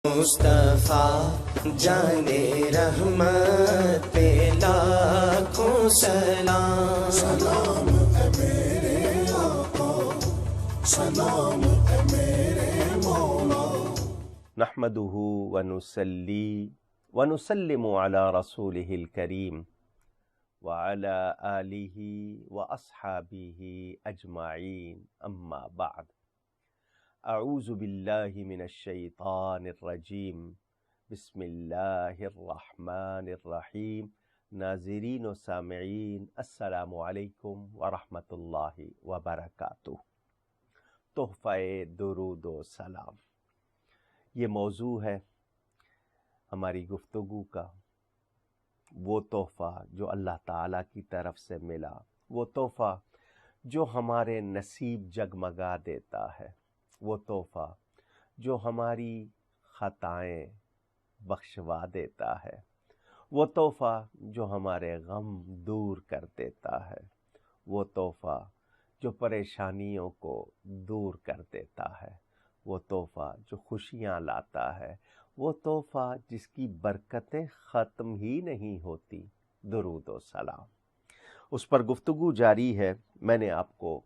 مصطفیٰ جانے رحمت پہ لاکھوں سلام، سلام ہے میرے آقا، سلام ہے میرے مولا۔ نحمدہ ونصلی ونسلم علی رسولہ الکریم وعلی آلہ واصحابہ اجمعین، اما بعد۔ اعوذ باللہ من الشیطان الرجیم، بسم اللہ الرحمن الرحیم۔ ناظرین و سامعین، السلام علیکم ورحمۃ اللہ وبرکاتہ۔ تحفہ درود و سلام، یہ موضوع ہے ہماری گفتگو کا۔ وہ تحفہ جو اللہ تعالیٰ کی طرف سے ملا، وہ تحفہ جو ہمارے نصیب جگمگا دیتا ہے، وہ تحفہ جو ہماری خطائیں بخشوا دیتا ہے، وہ تحفہ جو ہمارے غم دور کر دیتا ہے، وہ تحفہ جو پریشانیوں کو دور کر دیتا ہے، وہ تحفہ جو خوشیاں لاتا ہے، وہ تحفہ جس کی برکتیں ختم ہی نہیں ہوتی، درود و سلام۔ اس پر گفتگو جاری ہے۔ میں نے آپ کو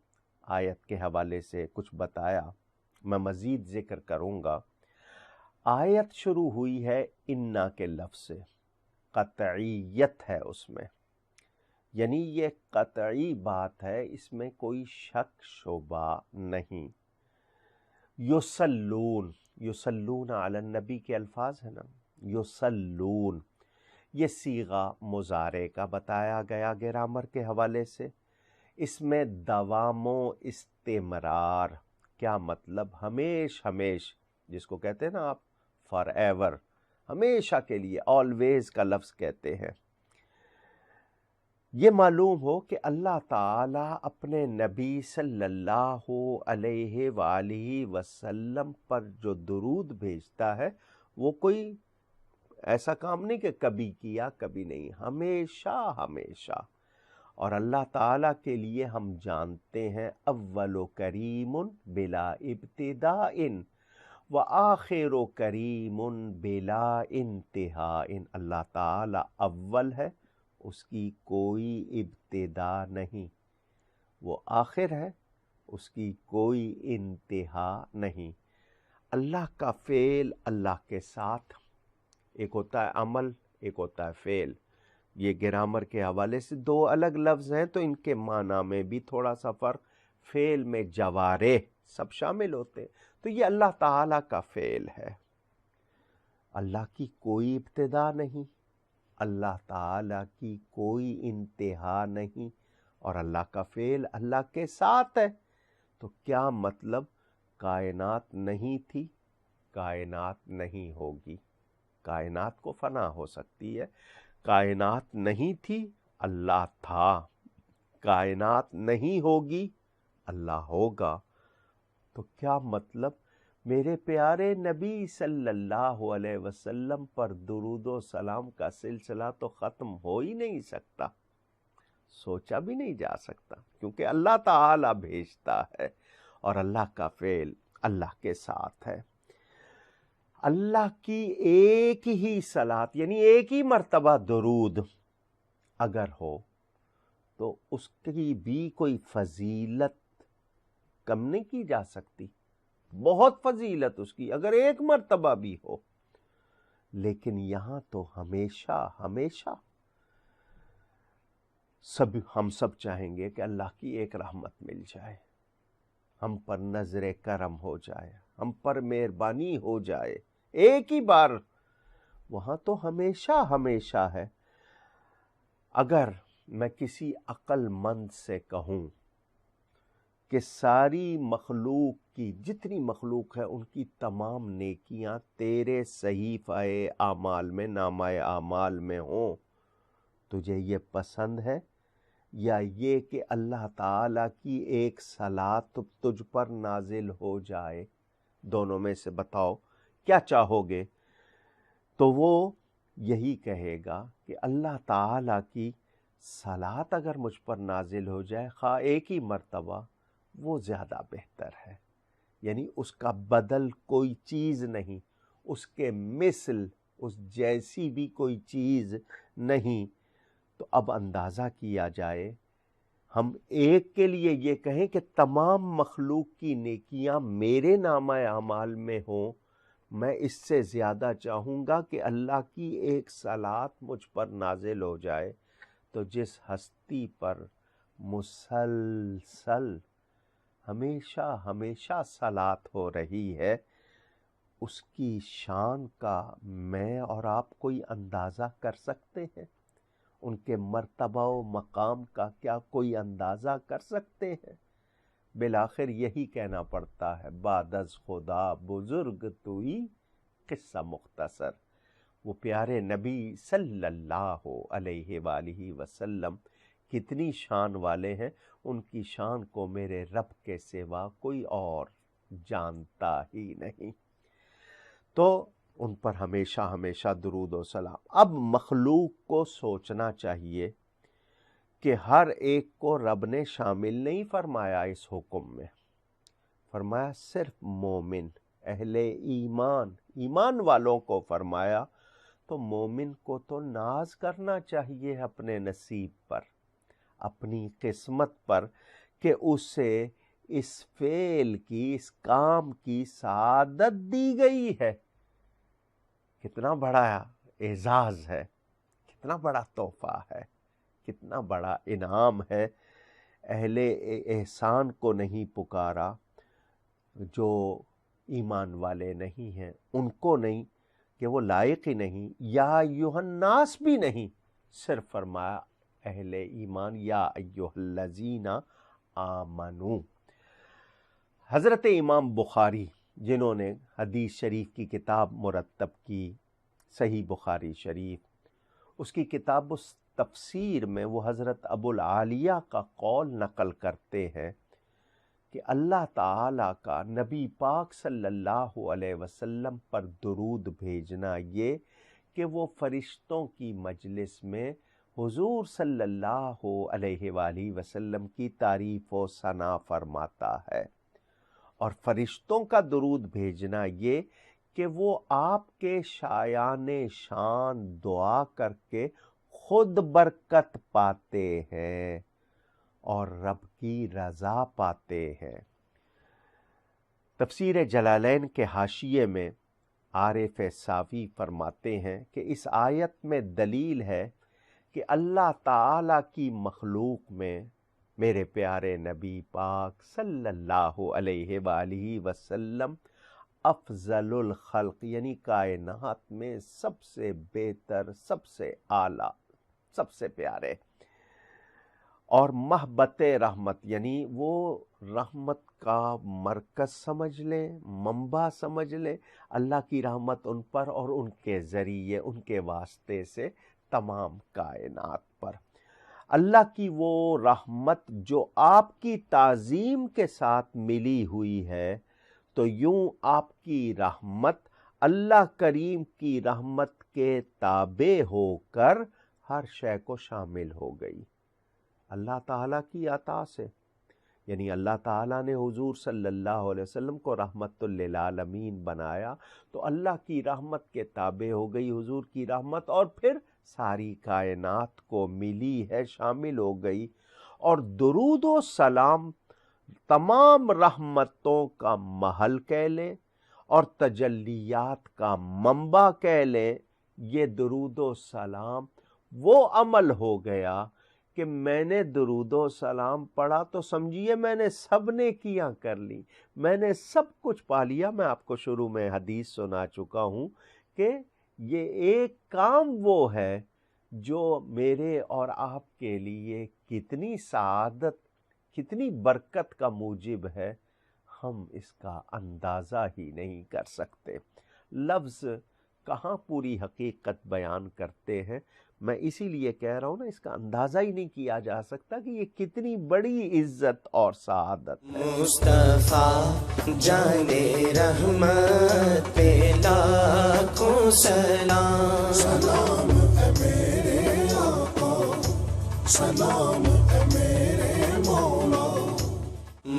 آیت کے حوالے سے کچھ بتایا، میں مزید ذکر کروں گا۔ آیت شروع ہوئی ہے انا کے لفظ سے، قطعیت ہے اس میں، یعنی یہ قطعی بات ہے، اس میں کوئی شک شبہ نہیں۔ یصلون، یصلون علی النبی کے الفاظ ہیں نا، یصلون، یہ صیغہ مضارع کا بتایا گیا گرامر کے حوالے سے۔ اس میں دوام و استمرار، کیا مطلب؟ ہمیش ہمیش، جس کو کہتے ہیں نا آپ فار ایور، ہمیشہ کے لیے، آلویز کا لفظ کہتے ہیں۔ یہ معلوم ہو کہ اللہ تعالیٰ اپنے نبی صلی اللہ علیہ وآلہ وسلم پر جو درود بھیجتا ہے، وہ کوئی ایسا کام نہیں کہ کبھی کیا کبھی نہیں، ہمیشہ ہمیشہ۔ اور اللہ تعالیٰ کے لیے ہم جانتے ہیں اول کریم بلا ابتداء وآخر کریم بلا انتہاء۔ اللہ تعالیٰ اول ہے، اس کی کوئی ابتدا نہیں، وہ آخر ہے، اس کی کوئی انتہا نہیں۔ اللہ کا فعل اللہ کے ساتھ، ایک ہوتا ہے عمل، ایک ہوتا ہے فعل۔ یہ گرامر کے حوالے سے دو الگ لفظ ہیں، تو ان کے معنی میں بھی تھوڑا سا فرق۔ فعل میں جوارح سب شامل ہوتے ہیں، تو یہ اللہ تعالیٰ کا فعل ہے۔ اللہ کی کوئی ابتدا نہیں، اللہ تعالیٰ کی کوئی انتہا نہیں، اور اللہ کا فعل اللہ کے ساتھ ہے۔ تو کیا مطلب؟ کائنات نہیں تھی، کائنات نہیں ہوگی۔ کائنات کو فنا ہو سکتی ہے، کائنات نہیں تھی، اللہ تھا۔ کائنات نہیں ہوگی، اللہ ہوگا۔ تو کیا مطلب؟ میرے پیارے نبی صلی اللہ علیہ وسلم پر درود و سلام کا سلسلہ تو ختم ہو ہی نہیں سکتا، سوچا بھی نہیں جا سکتا، کیونکہ اللہ تعالی بھیجتا ہے، اور اللہ کا فعل اللہ کے ساتھ ہے۔ اللہ کی ایک ہی صلاۃ، یعنی ایک ہی مرتبہ درود اگر ہو تو اس کی بھی کوئی فضیلت کم نہیں کی جا سکتی، بہت فضیلت اس کی اگر ایک مرتبہ بھی ہو۔ لیکن یہاں تو ہمیشہ ہمیشہ ہم سب چاہیں گے کہ اللہ کی ایک رحمت مل جائے، ہم پر نظر کرم ہو جائے، ہم پر مہربانی ہو جائے ایک ہی بار۔ وہاں تو ہمیشہ ہمیشہ ہے۔ اگر میں کسی عقل مند سے کہوں کہ ساری مخلوق کی، جتنی مخلوق ہے، ان کی تمام نیکیاں تیرے صحیفہ اعمال میں، نامہ اعمال میں ہوں، تجھے یہ پسند ہے؟ یا یہ کہ اللہ تعالیٰ کی ایک صلاۃ تجھ پر نازل ہو جائے؟ دونوں میں سے بتاؤ کیا چاہو گے؟ تو وہ یہی کہے گا کہ اللہ تعالیٰ کی صلاۃ اگر مجھ پر نازل ہو جائے، خواہ ایک ہی مرتبہ، وہ زیادہ بہتر ہے۔ یعنی اس کا بدل کوئی چیز نہیں، اس کے مثل، اس جیسی بھی کوئی چیز نہیں۔ تو اب اندازہ کیا جائے، ہم ایک کے لیے یہ کہیں کہ تمام مخلوق کی نیکیاں میرے نامہ اعمال میں ہوں، میں اس سے زیادہ چاہوں گا کہ اللہ کی ایک صلات مجھ پر نازل ہو جائے۔ تو جس ہستی پر مسلسل ہمیشہ صلات ہو رہی ہے، اس کی شان کا میں اور آپ کوئی اندازہ کر سکتے ہیں؟ ان کے مرتبہ و مقام کا کیا کوئی اندازہ کر سکتے ہیں؟ بالآخر یہی کہنا پڑتا ہے، بعد از خدا بزرگ توئی، قصہ مختصر۔ وہ پیارے نبی صلی اللہ علیہ وآلہ وسلم کتنی شان والے ہیں، ان کی شان کو میرے رب کے سوا کوئی اور جانتا ہی نہیں۔ تو ان پر ہمیشہ درود و سلام۔ اب مخلوق کو سوچنا چاہیے کہ ہر ایک کو رب نے شامل نہیں فرمایا اس حکم میں، فرمایا صرف مومن، اہل ایمان والوں کو فرمایا۔ تو مومن کو تو ناز کرنا چاہیے اپنے نصیب پر، اپنی قسمت پر، کہ اسے اس فعل کی، اس کام کی سعادت دی گئی ہے۔ کتنا بڑا اعزاز ہے، کتنا بڑا تحفہ ہے، کتنا بڑا انعام ہے۔ اہل احسان کو نہیں پکارا، جو ایمان والے نہیں ہیں ان کو نہیں، کہ وہ لائق ہی نہیں، یا ایھا الناس بھی نہیں، صرف فرمایا اہل ایمان، یا ایھا الذین آمنو۔ حضرت امام بخاری جنہوں نے حدیث شریف کی کتاب مرتب کی، صحیح بخاری شریف، اس کی کتاب تفسیر میں وہ حضرت ابو العالیہ کا قول نقل کرتے ہیں کہ اللہ تعالیٰ کا نبی پاک صلی اللہ علیہ وسلم پر درود بھیجنا یہ کہ وہ فرشتوں کی مجلس میں حضور صلی اللہ علیہ وآلہ وسلم کی تعریف و ثنا فرماتا ہے، اور فرشتوں کا درود بھیجنا یہ کہ وہ آپ کے شایان شان دعا کر کے خود برکت پاتے ہیں اور رب کی رضا پاتے ہیں۔ تفسیر جلالین کے حاشیے میں عارف ساوی فرماتے ہیں کہ اس آیت میں دلیل ہے کہ اللہ تعالیٰ کی مخلوق میں میرے پیارے نبی پاک صلی اللہ علیہ وآلہ وسلم افضل الخلق، یعنی کائنات میں سب سے بہتر، سب سے اعلیٰ، سب سے پیارے، اور محبت رحمت، یعنی وہ رحمت کا مرکز سمجھ لیں، منبع سمجھ لیں، اللہ کی رحمت ان پر اور ان کے ذریعے، ان کے واسطے سے تمام کائنات پر۔ اللہ کی وہ رحمت جو آپ کی تعظیم کے ساتھ ملی ہوئی ہے، تو یوں آپ کی رحمت اللہ کریم کی رحمت کے تابع ہو کر ہر شے کو شامل ہو گئی اللہ تعالیٰ کی عطا سے۔ یعنی اللہ تعالیٰ نے حضور صلی اللہ علیہ وسلم کو رحمت للعالمین بنایا، تو اللہ کی رحمت کے تابع ہو گئی حضور کی رحمت، اور پھر ساری کائنات کو ملی ہے، شامل ہو گئی۔ اور درود و سلام تمام رحمتوں کا محل کہہ لیں اور تجلیات کا منبع کہہ لیں۔ یہ درود و سلام وہ عمل ہو گیا کہ میں نے درود و سلام پڑھا تو سمجھیے میں نے سب نیکیاں کر لی، میں نے سب کچھ پا لیا۔ میں آپ کو شروع میں حدیث سنا چکا ہوں کہ یہ ایک کام وہ ہے جو میرے اور آپ کے لیے کتنی سعادت، کتنی برکت کا موجب ہے، ہم اس کا اندازہ ہی نہیں کر سکتے۔ لفظ کہاں پوری حقیقت بیان کرتے ہیں، میں اسی لیے کہہ رہا ہوں نا، اس کا اندازہ ہی نہیں کیا جا سکتا کہ یہ کتنی بڑی عزت اور سعادت ہے۔ مصطفیٰ جانے رحمت پہ لاکھوں سلام، سلام اے میرے آقا، سلام اے میرے مولا۔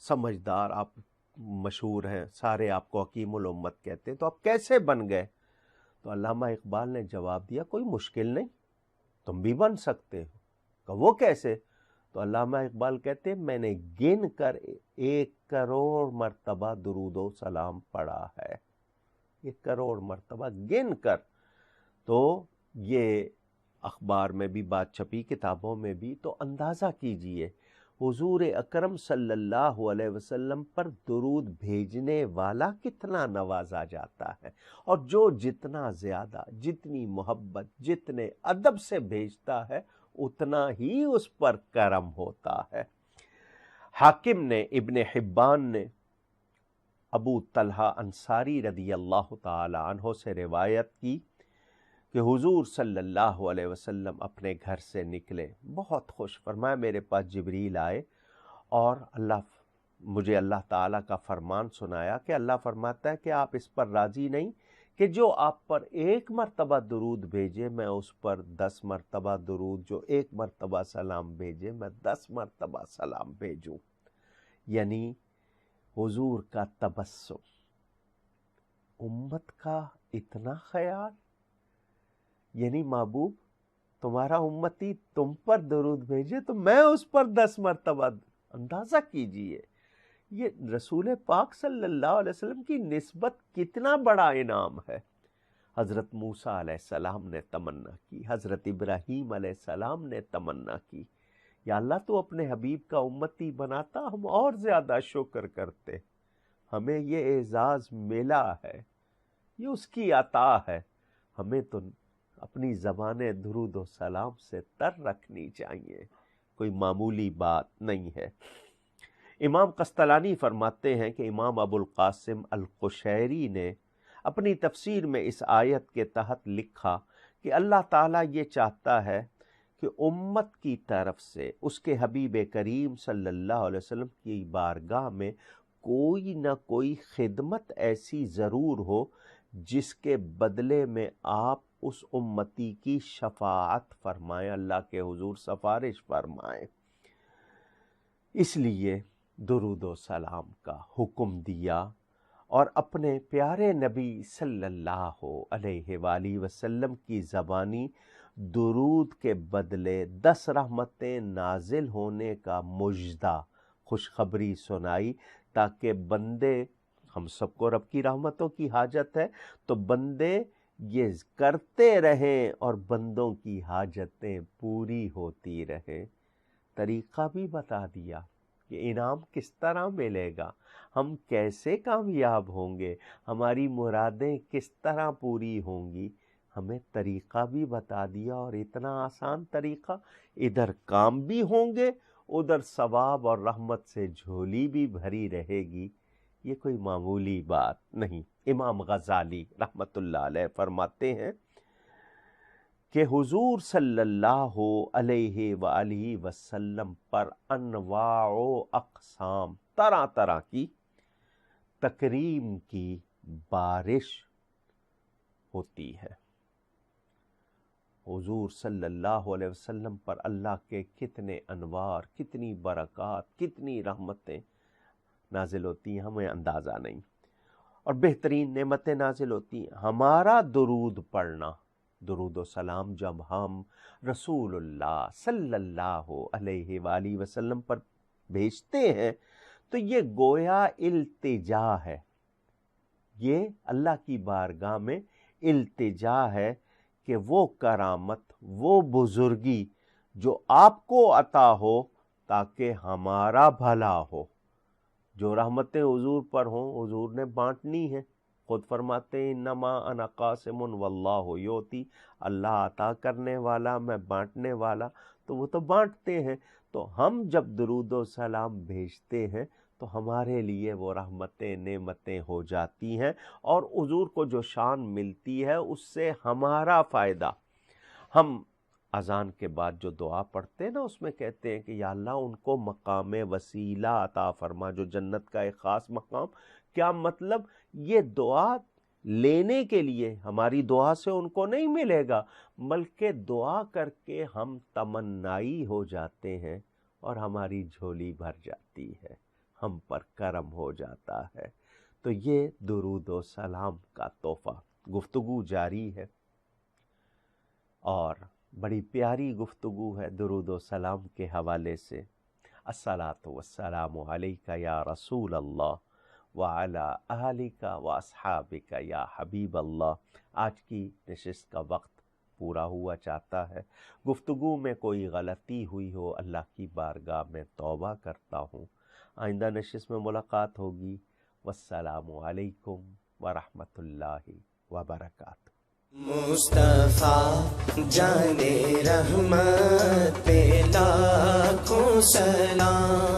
سمجھدار، آپ مشہور ہیں، سارے آپ کو حکیم الامت کہتے ہیں، تو آپ کیسے بن گئے؟ تو علامہ اقبال نے جواب دیا کوئی مشکل نہیں، تم بھی بن سکتے ہو۔ کہ وہ کیسے؟ تو علامہ اقبال کہتے ہیں میں نے گن کر 1 کروڑ مرتبہ درود و سلام پڑھا ہے، 1 کروڑ مرتبہ گن کر۔ تو یہ اخبار میں بھی بات چھپی، کتابوں میں بھی، تو اندازہ کیجئے حضور اکرم صلی اللہ علیہ وسلم پر درود بھیجنے والا کتنا نوازا جاتا ہے، اور جو جتنا زیادہ، جتنی محبت، جتنے ادب سے بھیجتا ہے اتنا ہی اس پر کرم ہوتا ہے۔ حاکم نے، ابن حبان نے ابو طلحہ انصاری رضی اللہ تعالی عنہ سے روایت کی کہ حضور صلی اللہ علیہ وسلم اپنے گھر سے نکلے بہت خوش، فرمایا میرے پاس جبریل آئے اور مجھے اللہ تعالیٰ کا فرمان سنایا کہ اللہ فرماتا ہے کہ آپ اس پر راضی نہیں کہ جو آپ پر 1 مرتبہ درود بھیجے میں اس پر 10 مرتبہ درود، جو 1 مرتبہ سلام بھیجے میں 10 مرتبہ سلام بھیجوں۔ یعنی حضور کا تبسم، امت کا اتنا خیال، یعنی محبوب تمہارا امتی تم پر درود بھیجے تو میں اس پر 10 مرتبہ۔ اندازہ کیجئے یہ رسول پاک صلی اللہ علیہ وسلم کی نسبت کتنا بڑا انعام ہے۔ حضرت موسیٰ علیہ السلام نے تمنا کی، حضرت ابراہیم علیہ السلام نے تمنا کی، یا اللہ تو اپنے حبیب کا امتی بناتا ہم اور زیادہ شکر کرتے، ہمیں یہ اعزاز ملا ہے، یہ اس کی عطا ہے، ہمیں تو اپنی زبان درود و سلام سے تر رکھنی چاہیے، کوئی معمولی بات نہیں ہے۔ امام قسطلانی فرماتے ہیں کہ امام ابو القاسم القشیری نے اپنی تفسیر میں اس آیت کے تحت لکھا کہ اللہ تعالیٰ یہ چاہتا ہے کہ امت کی طرف سے اس کے حبیب کریم صلی اللہ علیہ وسلم کی بارگاہ میں کوئی نہ کوئی خدمت ایسی ضرور ہو جس کے بدلے میں آپ اس امتی کی شفاعت فرمائیں، اللہ کے حضور سفارش فرمائیں۔ اس لیے درود و سلام کا حکم دیا، اور اپنے پیارے نبی صلی اللہ علیہ وآلہ وسلم کی زبانی درود کے بدلے 10 رحمتیں نازل ہونے کا مژدہ، خوشخبری سنائی، تاکہ بندے، ہم سب کو رب کی رحمتوں کی حاجت ہے، تو بندے یہ کرتے رہیں اور بندوں کی حاجتیں پوری ہوتی رہیں۔ طریقہ بھی بتا دیا کہ انعام کس طرح ملے گا، ہم کیسے کامیاب ہوں گے، ہماری مرادیں کس طرح پوری ہوں گی، ہمیں طریقہ بھی بتا دیا، اور اتنا آسان طریقہ، ادھر کام بھی ہوں گے، ادھر ثواب اور رحمت سے جھولی بھی بھری رہے گی، یہ کوئی معمولی بات نہیں۔ امام غزالی رحمت اللہ علیہ فرماتے ہیں کہ حضور صلی اللہ علیہ وآلہ وسلم پر انواع و اقسام، طرح طرح کی تکریم کی بارش ہوتی ہے۔ حضور صلی اللہ علیہ وسلم پر اللہ کے کتنے انوار، کتنی برکات، کتنی رحمتیں نازل ہوتی ہیں، ہمیں اندازہ نہیں، اور بہترین نعمتیں نازل ہوتی ہیں۔ ہمارا درود پڑھنا، درود و سلام جب ہم رسول اللہ صلی اللہ علیہ وآلہ وسلم پر بھیجتے ہیں تو یہ گویا التجا ہے، یہ اللہ کی بارگاہ میں التجا ہے کہ وہ کرامت، وہ بزرگی جو آپ کو عطا ہو تاکہ ہمارا بھلا ہو۔ جو رحمتیں حضور پر ہوں حضور نے بانٹنی ہے، خود فرماتے ہیں انما انا قاسم واللہ یؤتی، اللہ عطا کرنے والا، میں بانٹنے والا، تو وہ تو بانٹتے ہیں۔ تو ہم جب درود و سلام بھیجتے ہیں تو ہمارے لیے وہ رحمتیں، نعمتیں ہو جاتی ہیں، اور حضور کو جو شان ملتی ہے اس سے ہمارا فائدہ۔ ہم اذان کے بعد جو دعا پڑھتے ہیں نا، اس میں کہتے ہیں کہ یا اللہ ان کو مقام وسیلہ عطا فرما، جو جنت کا ایک خاص مقام۔ کیا مطلب؟ یہ دعا لینے کے لیے، ہماری دعا سے ان کو نہیں ملے گا، بلکہ دعا کر کے ہم تمنائی ہو جاتے ہیں اور ہماری جھولی بھر جاتی ہے، ہم پر کرم ہو جاتا ہے۔ تو یہ درود و سلام کا تحفہ۔ گفتگو جاری ہے اور بڑی پیاری گفتگو ہے درود و سلام کے حوالے سے۔ الصلاۃ والسلام علیک یا رسول اللہ وعلی اہلک واصحابک یا حبیب اللہ۔ آج کی نشست کا وقت پورا ہوا چاہتا ہے۔ گفتگو میں کوئی غلطی ہوئی ہو اللہ کی بارگاہ میں توبہ کرتا ہوں۔ آئندہ نشست میں ملاقات ہوگی۔ والسلام علیکم ورحمۃ اللہ وبرکاتہ۔ مصطفیٰ جان رحمت پہ لاکھوں سلام۔